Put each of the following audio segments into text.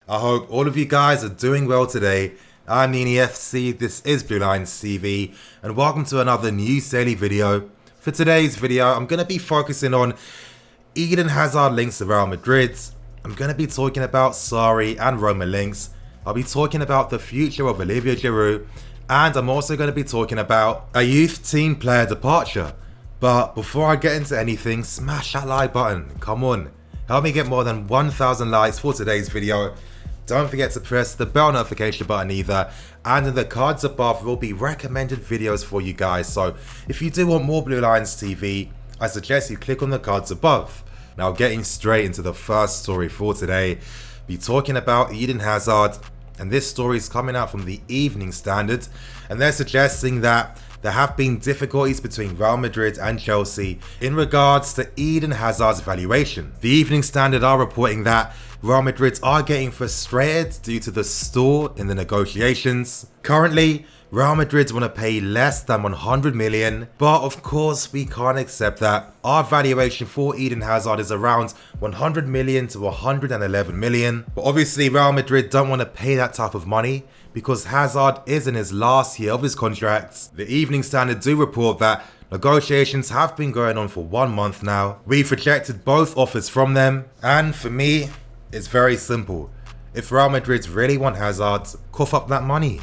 I hope all of you guys are doing well today. I'm Nini FC, this is Blue Lines TV, and welcome to another news daily video. For today's video, I'm going to be focusing on Eden Hazard links to Real Madrid. I'm going to be talking about Sarri and Roma links. I'll be talking about the future of Olivier Giroud, and I'm also going to be talking about a youth team player departure. But before I get into anything, smash that like button, come on. Help me get more than 1,000 likes for today's video. Don't forget to press the bell notification button either, and in the cards above will be recommended videos for you guys. So if you do want more Blue Lines TV, I suggest you click on the cards above. Now getting straight into the first story for today, be talking about Eden Hazard, and this story is coming out from the Evening Standard, and they're suggesting that there have been difficulties between Real Madrid and Chelsea in regards to Eden Hazard's valuation. The Evening Standard are reporting that Real Madrid are getting frustrated due to the stall in the negotiations. Currently, Real Madrid want to pay less than 100 million, but of course we can't accept that. Our valuation for Eden Hazard is around 100 million to 111 million, but obviously Real Madrid don't want to pay that type of money because Hazard is in his last year of his contract. The Evening Standard do report that negotiations have been going on for 1 month now. We've rejected both offers from them, and for me, it's very simple. If Real Madrid really want Hazard, cough up that money.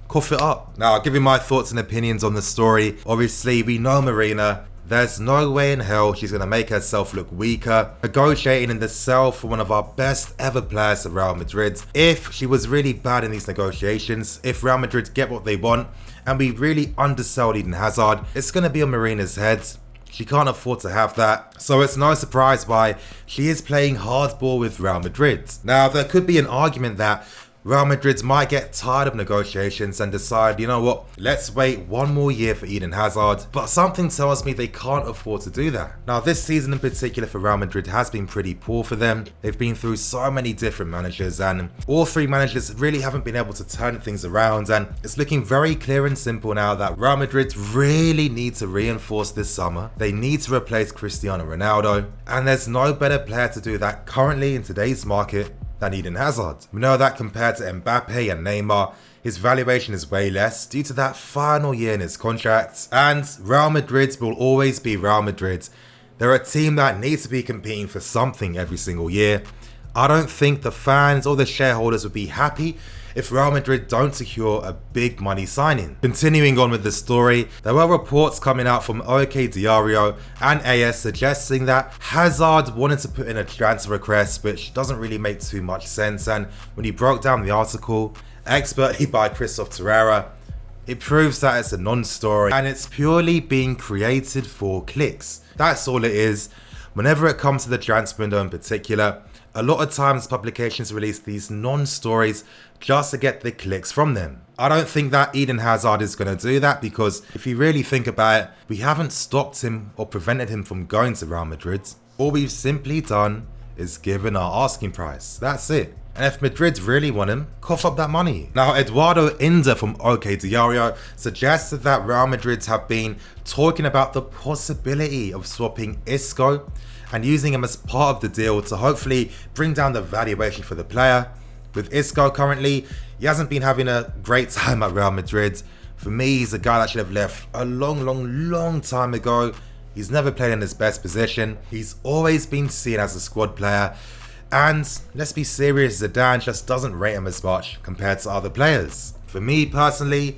Cough it up. Now, I'll give you my thoughts and opinions on the story. Obviously, we know Marina. There's no way in hell she's going to make herself look weaker, negotiating in the sell for one of our best ever players at Real Madrid. If she was really bad in these negotiations, if Real Madrid get what they want, and we really undersell Eden Hazard, it's going to be on Marina's head. She can't afford to have that, so it's no surprise why she is playing hardball with Real Madrid. Now, there could be an argument that Real Madrid might get tired of negotiations and decide, you know what, let's wait 1 more year for Eden Hazard, but something tells me they can't afford to do that. Now, this season in particular for Real Madrid has been pretty poor for them. They've been through so many different managers, and all 3 managers really haven't been able to turn things around, and it's looking very clear and simple now that Real Madrid really need to reinforce this summer. They need to replace Cristiano Ronaldo, and there's no better player to do that currently in today's market than Eden Hazard. We know that compared to Mbappe and Neymar, his valuation is way less due to that final year in his contract, and Real Madrid will always be Real Madrid. They're a team that needs to be competing for something every single year. I don't think the fans or the shareholders would be happy if Real Madrid don't secure a big money signing. Continuing on with the story, there were reports coming out from OK Diario and AS suggesting that Hazard wanted to put in a transfer request, which doesn't really make too much sense, and when you broke down the article, expertly by Christoph Torreira, it proves that it's a non-story and it's purely being created for clicks. That's all it is. Whenever it comes to the transfer window in particular, a lot of times publications release these non-stories just to get the clicks from them. I don't think that Eden Hazard is going to do that because if you really think about it, we haven't stopped him or prevented him from going to Real Madrid. All we've simply done is given our asking price. That's it. And if Madrid really want him, cough up that money. Now, Eduardo Inda from OK Diario suggested that Real Madrid have been talking about the possibility of swapping Isco and using him as part of the deal to hopefully bring down the valuation for the player. With Isco currently, he hasn't been having a great time at Real Madrid. For me, he's a guy that should have left a long time ago. He's never played in his best position. He's always been seen as a squad player. And let's be serious, Zidane just doesn't rate him as much compared to other players. For me personally,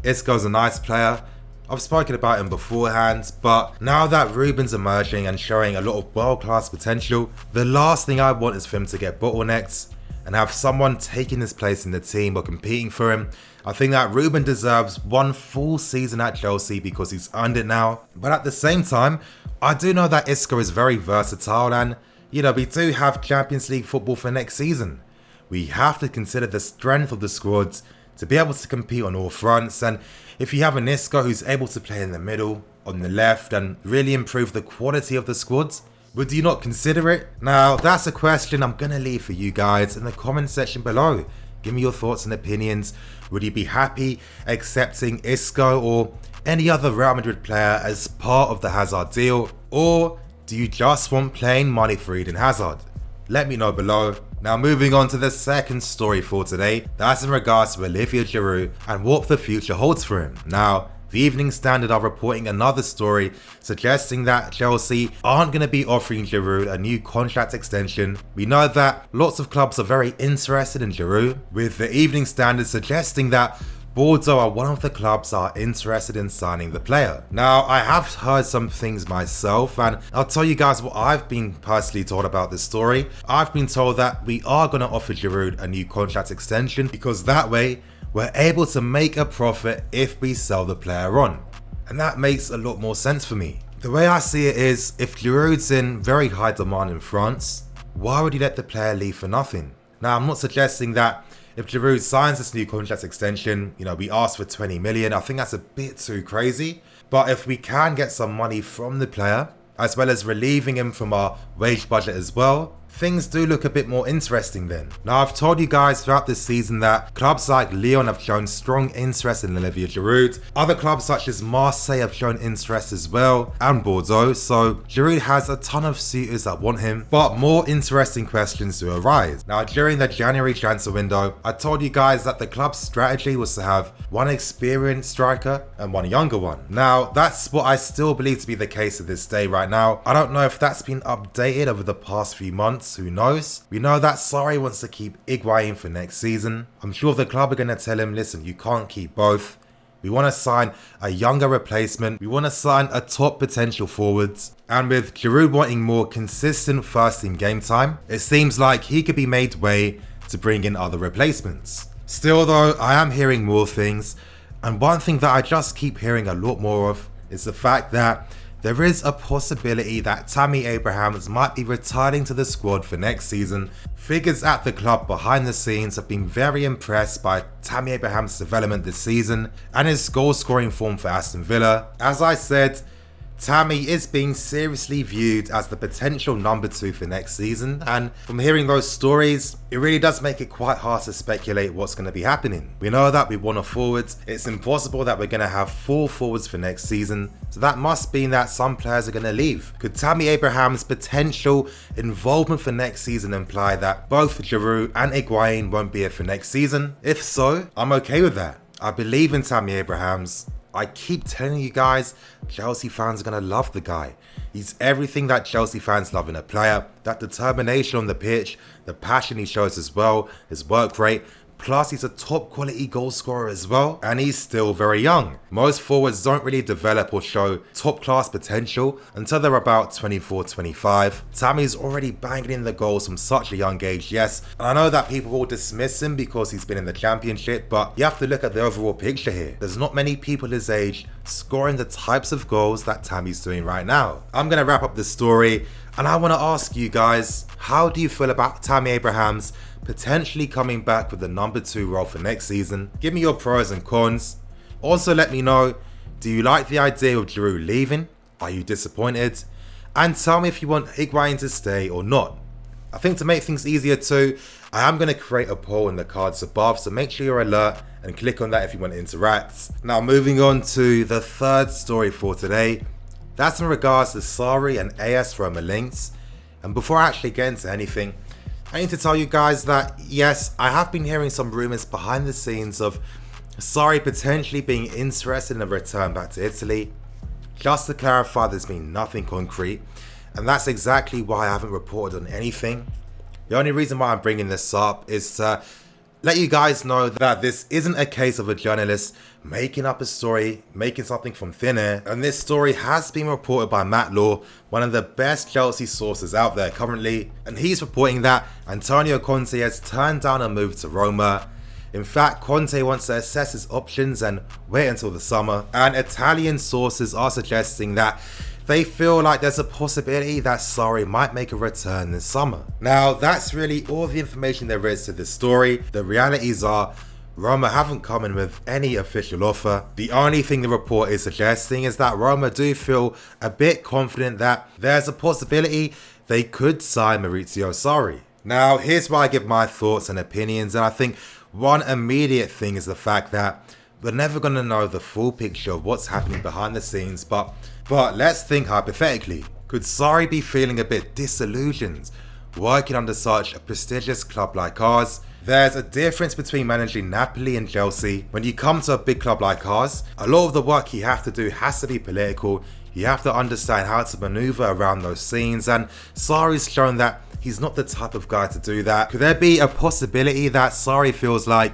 Isco's a nice player. I've spoken about him beforehand, but now that Ruben's emerging and showing a lot of world-class potential, the last thing I want is for him to get bottlenecked and have someone taking his place in the team or competing for him. I think that Ruben deserves 1 full season at Chelsea because he's earned it now. But at the same time, I do know that Isco is very versatile and, you know, we do have Champions League football for next season. We have to consider the strength of the squad to be able to compete on all fronts, and if you have an Isco who's able to play in the middle, on the left, and really improve the quality of the squad, would you not consider it? Now, that's a question I'm going to leave for you guys in the comment section below. Give me your thoughts and opinions. Would you be happy accepting Isco or any other Real Madrid player as part of the Hazard deal? Or do you just want plain money for Eden Hazard? Let me know below. Now moving on to the second story for today, that's in regards to Olivier Giroud and what the future holds for him. Now, the Evening Standard are reporting another story suggesting that Chelsea aren't going to be offering Giroud a new contract extension. We know that lots of clubs are very interested in Giroud, with the Evening Standard suggesting that Bordeaux are one of the clubs that are interested in signing the player. Now, I have heard some things myself, and I'll tell you guys what I've been personally told about this story. I've been told that we are going to offer Giroud a new contract extension because that way we're able to make a profit if we sell the player on. And that makes a lot more sense for me. The way I see it is, if Giroud's in very high demand in France, why would you let the player leave for nothing? Now, I'm not suggesting that if Giroud signs this new contract extension, we ask for 20 million. I think that's a bit too crazy. But if we can get some money from the player, as well as relieving him from our wage budget as well, things do look a bit more interesting then. Now, I've told you guys throughout this season that clubs like Lyon have shown strong interest in Olivier Giroud. Other clubs such as Marseille have shown interest as well, and Bordeaux. So Giroud has a ton of suitors that want him, but more interesting questions do arise. Now, during the January transfer window, I told you guys that the club's strategy was to have one experienced striker and one younger one. Now, that's what I still believe to be the case to this day right now. I don't know if that's been updated over the past few months. Who knows? We know that Sarri wants to keep Higuain for next season. I'm sure the club are going to tell him, listen, you can't keep both. We want to sign a younger replacement. We want to sign a top potential forwards. And with Giroud wanting more consistent first team game time, it seems like he could be made way to bring in other replacements. Still though, I am hearing more things. And one thing that I just keep hearing a lot more of is the fact that there is a possibility that Tammy Abrahams might be returning to the squad for next season. Figures at the club behind the scenes have been very impressed by Tammy Abrahams' development this season and his goal scoring form for Aston Villa. As I said, Tammy is being seriously viewed as the potential number 2 for next season, and from hearing those stories, it really does make it quite hard to speculate what's going to be happening. We know that we want a forward. It's impossible that we're going to have 4 forwards for next season, so that must mean that some players are going to leave. Could Tammy Abraham's potential involvement for next season imply that both Giroud and Higuain won't be here for next season? If so, I'm okay with that. I believe in Tammy Abrahams. I keep telling you guys, Chelsea fans are going to love the guy. He's everything that Chelsea fans love in a player. That determination on the pitch, the passion he shows as well, his work rate. Plus, he's a top quality goal scorer as well, and he's still very young. Most forwards don't really develop or show top class potential until they're about 24, 25. Tammy's already banging in the goals from such a young age, yes. And I know that people will dismiss him because he's been in the championship, but you have to look at the overall picture here. There's not many people his age scoring the types of goals that Tammy's doing right now. I'm going to wrap up this story, and I want to ask you guys, how do you feel about Tammy Abrahams potentially coming back with the number 2 role for next season? Give me your pros and cons. Also let me know, do you like the idea of Giroud leaving? Are you disappointed? And tell me if you want Higuain to stay or not. I think to make things easier too, I am going to create a poll in the cards above, so make sure you're alert and click on that if you want to interact. Now moving on to the third story for today. That's in regards to Sarri and AS Roma links. And before I actually get into anything, I need to tell you guys that yes, I have been hearing some rumours behind the scenes of Sarri potentially being interested in a return back to Italy. Just to clarify, there's been nothing concrete, and that's exactly why I haven't reported on anything. The only reason why I'm bringing this up is to let you guys know that this isn't a case of a journalist making up a story, making something from thin air, and this story has been reported by Matt Law, one of the best Chelsea sources out there currently, and he's reporting that Antonio Conte has turned down a move to Roma. In fact, Conte wants to assess his options and wait until the summer, and Italian sources are suggesting that they feel like there's a possibility that Sarri might make a return this summer. Now, that's really all the information there is to this story. The realities are, Roma haven't come in with any official offer. The only thing the report is suggesting is that Roma do feel a bit confident that there's a possibility they could sign Maurizio Sarri. Now, here's where I give my thoughts and opinions, and I think one immediate thing is the fact that we're never going to know the full picture of what's happening behind the scenes, but let's think hypothetically. Could Sarri be feeling a bit disillusioned working under such a prestigious club like ours. There's a difference between managing Napoli and Chelsea. When you come to a big club like ours, a lot of the work you have to do has to be political. You have to understand how to maneuver around those scenes, and Sarri's shown that he's not the type of guy to do that. Could there be a possibility that Sarri feels like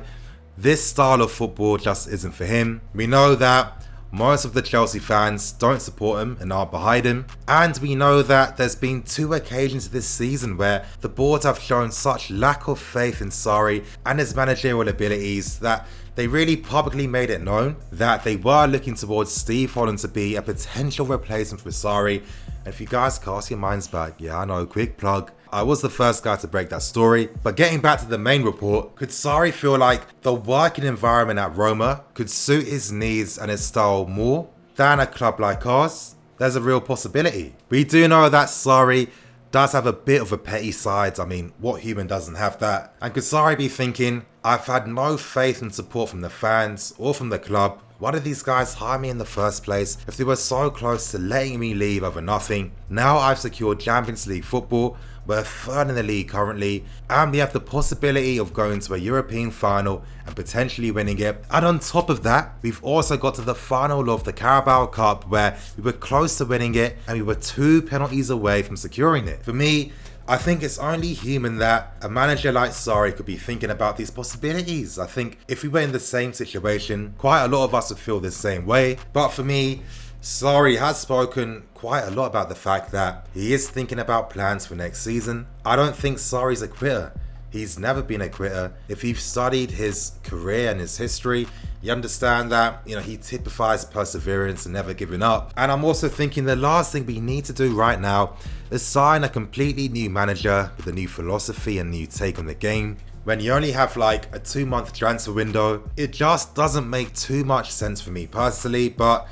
this style of football just isn't for him? We know that most of the Chelsea fans don't support him and aren't behind him. And we know that there's been 2 occasions this season where the board have shown such lack of faith in Sarri and his managerial abilities that they really publicly made it known that they were looking towards Steve Holland to be a potential replacement for Sarri. And if you guys cast your minds back, yeah, I know, quick plug, I was the first guy to break that story. But getting back to the main report, could Sarri feel like the working environment at Roma could suit his needs and his style more than a club like ours? There's a real possibility. We do know that Sarri does have a bit of a petty side. I mean, what human doesn't have that? And could Sarri be thinking, I've had no faith and support from the fans or from the club. Why did these guys hire me in the first place if they were so close to letting me leave over nothing? Now I've secured Champions League football. We're 3rd in the league currently, and we have the possibility of going to a European final and potentially winning it. And on top of that, we've also got to the final of the Carabao Cup where we were close to winning it and we were 2 penalties away from securing it. For me, I think it's only human that a manager like Sarri could be thinking about these possibilities. I think if we were in the same situation, quite a lot of us would feel the same way. But for me, Sarri has spoken quite a lot about the fact that he is thinking about plans for next season. I don't think Sarri's a quitter. He's never been a quitter. If you've studied his career and his history, you understand that, he typifies perseverance and never giving up. And I'm also thinking the last thing we need to do right now is sign a completely new manager with a new philosophy and new take on the game. When you only have like a 2-month transfer window, it just doesn't make too much sense for me personally, but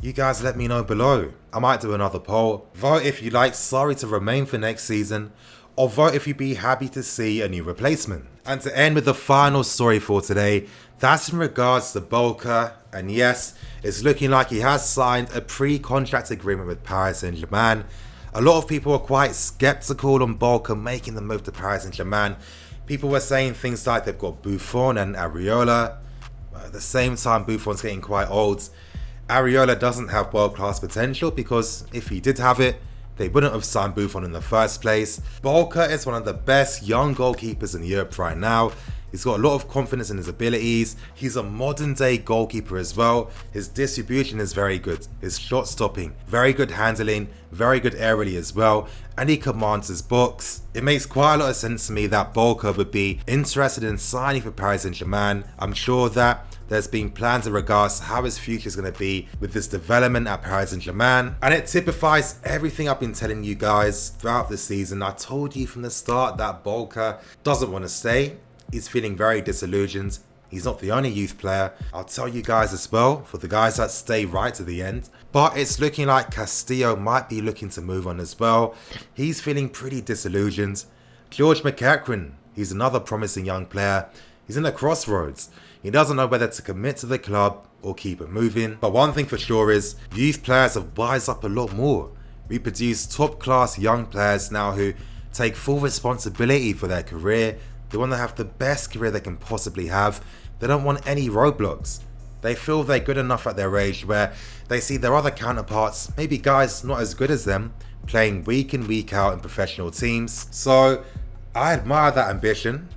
you guys let me know below. I might do another poll. Vote if you'd like Sarri to remain for next season, or vote if you'd be happy to see a new replacement. And to end with the final story for today, that's in regards to Bolka. And yes, it's looking like he has signed a pre-contract agreement with Paris Saint-Germain. A lot of people are quite skeptical on Bolka making the move to Paris Saint-Germain. People were saying things like they've got Buffon and Areola. At the same time, Buffon's getting quite old. Areola doesn't have world-class potential because if he did have it, they wouldn't have signed Buffon in the first place. Bolka is one of the best young goalkeepers in Europe right now. He's got a lot of confidence in his abilities. He's a modern day goalkeeper as well. His distribution is very good. His shot stopping, very good handling, very good aerially as well. And he commands his box. It makes quite a lot of sense to me that Bolka would be interested in signing for Paris Saint-Germain. I'm sure that there's been plans in regards to how his future is going to be with this development at Paris Saint-Germain. And it typifies everything I've been telling you guys throughout the season. I told you from the start that Bolka doesn't want to stay. He's feeling very disillusioned. He's not the only youth player. I'll tell you guys as well, for the guys that stay right to the end. But it's looking like Castillo might be looking to move on as well. He's feeling pretty disillusioned. George McEachran, he's another promising young player. He's in a crossroads. He doesn't know whether to commit to the club or keep it moving. But one thing for sure is, youth players have wised up a lot more. We produce top class young players now who take full responsibility for their career. They want to have the best career they can possibly have. They don't want any roadblocks. They feel they're good enough at their age where they see their other counterparts, maybe guys not as good as them, playing week in week out in professional teams. So I admire that ambition.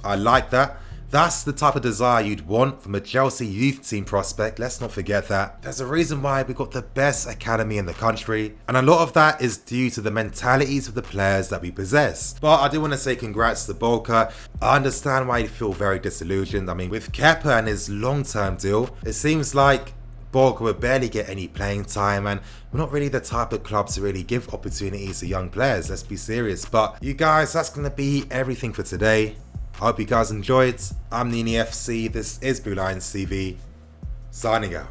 I like that. That's the type of desire you'd want from a Chelsea youth team prospect. Let's not forget that. There's a reason why we got the best academy in the country, and a lot of that is due to the mentalities of the players that we possess. But I do want to say congrats to Bolka. I understand why you feel very disillusioned. I mean, with Kepa and his long-term deal, it seems like Bolka will barely get any playing time, and we're not really the type of club to really give opportunities to young players. Let's be serious. But you guys, that's going to be everything for today. I hope you guys enjoyed. I'm Nini FC, this is Blue Lions TV, signing out.